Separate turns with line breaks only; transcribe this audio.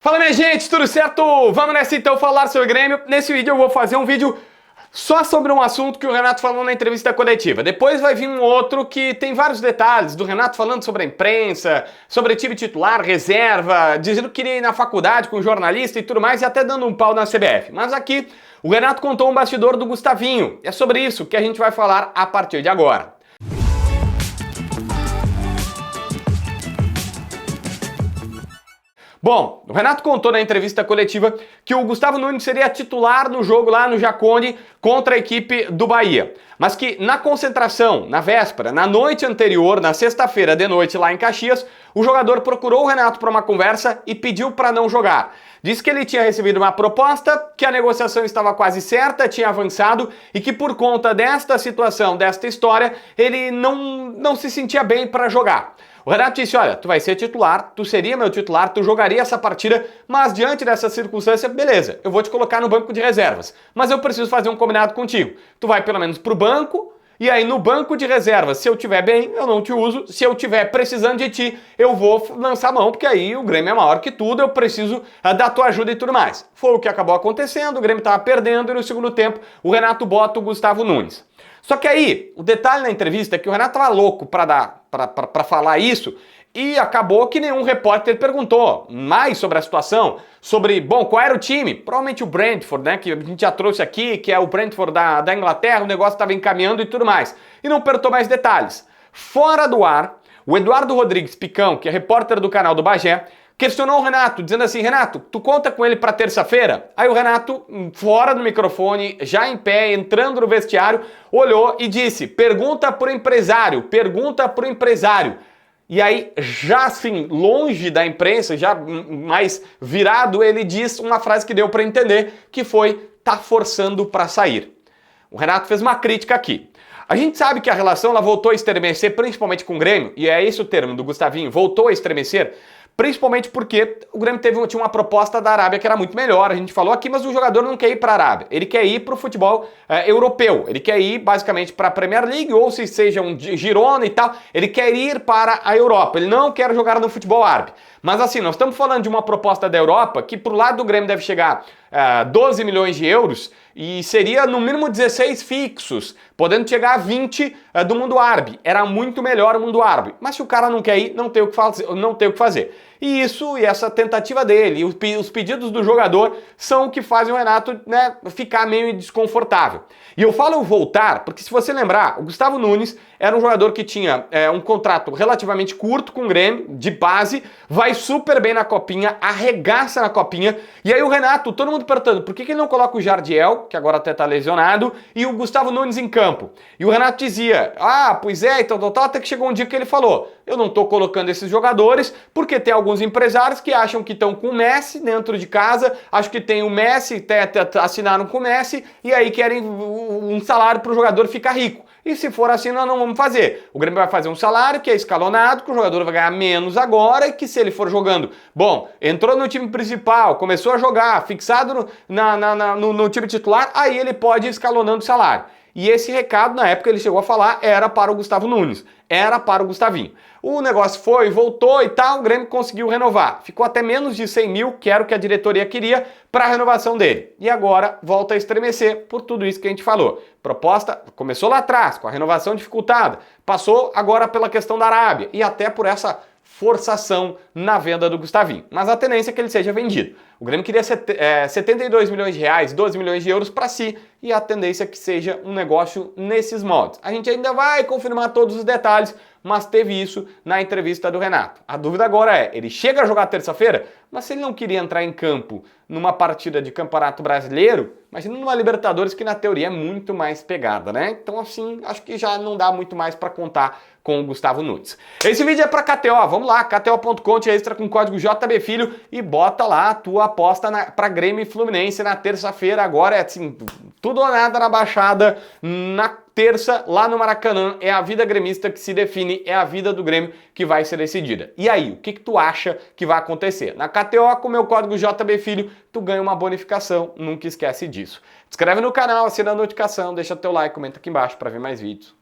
Fala minha gente, tudo certo? Vamos nessa então falar sobre o Grêmio. Nesse vídeo eu vou fazer um vídeo só sobre um assunto que o Renato falou na entrevista coletiva. Depois vai vir um outro que tem vários detalhes do Renato falando sobre a imprensa, sobre time titular, reserva, dizendo que queria ir na faculdade com jornalista e tudo mais e até dando um pau na CBF. Mas aqui o Renato contou um bastidor do Gustavinho. É sobre isso que a gente vai falar a partir de agora. Bom, o Renato contou na entrevista coletiva que o Gustavo Nunes seria titular no jogo lá no Jacone contra a equipe do Bahia, mas que na concentração, na véspera, na noite anterior, na sexta-feira de noite lá em Caxias, o jogador procurou o Renato para uma conversa e pediu para não jogar. Disse que ele tinha recebido uma proposta, que a negociação estava quase certa, tinha avançado e que por conta desta situação, desta história, ele não se sentia bem para jogar. O Renato disse, olha, tu vai ser titular, tu seria meu titular, tu jogaria essa partida, mas diante dessa circunstância, beleza, eu vou te colocar no banco de reservas, mas eu preciso fazer um combinado contigo. Tu vai pelo menos pro banco, e aí no banco de reservas, se eu tiver bem, eu não te uso, se eu tiver precisando de ti, eu vou lançar mão, porque aí o Grêmio é maior que tudo, eu preciso da tua ajuda e tudo mais. Foi o que acabou acontecendo, o Grêmio estava perdendo e no segundo tempo o Renato bota o Gustavo Nunes. Só que aí, o detalhe na entrevista é que o Renato tava louco para falar isso e acabou que nenhum repórter perguntou mais sobre a situação, sobre, bom, qual era o time? Provavelmente o Brentford, né, que a gente já trouxe aqui, que é o Brentford da Inglaterra, o negócio estava encaminhando e tudo mais. E não perguntou mais detalhes. Fora do ar, o Eduardo Rodrigues Picão, que é repórter do canal do Bagé, questionou o Renato, dizendo assim, Renato, tu conta com ele para terça-feira? Aí o Renato, fora do microfone, já em pé, entrando no vestiário, olhou e disse, pergunta pro empresário, pergunta pro empresário. E aí, já assim, longe da imprensa, já mais virado, ele diz uma frase que deu para entender, que foi, tá forçando para sair. O Renato fez uma crítica aqui. A gente sabe que a relação ela voltou a estremecer, principalmente com o Grêmio, e é esse o termo do Gustavinho, voltou a estremecer, principalmente porque o Grêmio tinha uma proposta da Arábia que era muito melhor, a gente falou aqui, mas o jogador não quer ir para a Arábia, ele quer ir para o futebol europeu, ele quer ir basicamente para a Premier League, ou se seja um Girona e tal, ele quer ir para a Europa, ele não quer jogar no futebol árabe. Mas assim, nós estamos falando de uma proposta da Europa que pro lado do Grêmio deve chegar a 12 milhões de euros e seria no mínimo 16 fixos, podendo chegar a 20 do mundo árabe. Era muito melhor o mundo árabe. Mas se o cara não quer ir, não tem o que fazer. E isso, e essa tentativa dele, e os pedidos do jogador são o que fazem o Renato, né, ficar meio desconfortável. E eu falo voltar, porque se você lembrar, o Gustavo Nunes era um jogador que tinha um contrato relativamente curto com o Grêmio, de base, vai super bem na copinha, arregaça na copinha, e aí o Renato, todo mundo perguntando, por que ele não coloca o Jardiel, que agora até tá lesionado, e o Gustavo Nunes em campo? E o Renato dizia, pois é, então, até que chegou um dia que ele falou, eu não tô colocando esses jogadores, porque tem alguns empresários que acham que estão com o Messi dentro de casa, acham que tem o Messi, assinaram com o Messi, e aí querem um salário para o jogador ficar rico. E se for assim, nós não vamos fazer. O Grêmio vai fazer um salário que é escalonado, que o jogador vai ganhar menos agora e que se ele for jogando, bom, entrou no time principal, começou a jogar, fixado no time titular, aí ele pode ir escalonando o salário. E esse recado, na época ele chegou a falar, era para o Gustavo Nunes, era para o Gustavinho. O negócio foi, voltou e tal, o Grêmio conseguiu renovar. Ficou até menos de 100 mil, que era o que a diretoria queria, para a renovação dele. E agora volta a estremecer por tudo isso que a gente falou. Proposta começou lá atrás, com a renovação dificultada, passou agora pela questão da Arábia e até por essa forçação na venda do Gustavinho. Mas a tendência é que ele seja vendido. O Grêmio queria 72 milhões de reais, 12 milhões de euros para si, e a tendência é que seja um negócio nesses modos. A gente ainda vai confirmar todos os detalhes, mas teve isso na entrevista do Renato. A dúvida agora é, ele chega a jogar terça-feira, mas se ele não queria entrar em campo numa partida de Campeonato Brasileiro, imagina numa Libertadores que na teoria é muito mais pegada, né? Então assim, acho que já não dá muito mais para contar com o Gustavo Nunes. Esse vídeo é para KTO, vamos lá, KTO.com, te registra com o código JBFilho e bota lá a tua aposta para Grêmio e Fluminense na terça-feira, agora é assim, tudo ou nada na Baixada, na terça, lá no Maracanã, é a vida gremista que se define, é a vida do Grêmio que vai ser decidida. E aí, o que tu acha que vai acontecer? Na KTO, com o meu código JBFilho, tu ganha uma bonificação, nunca esquece disso. Te inscreve no canal, assina a notificação, deixa teu like, comenta aqui embaixo para ver mais vídeos.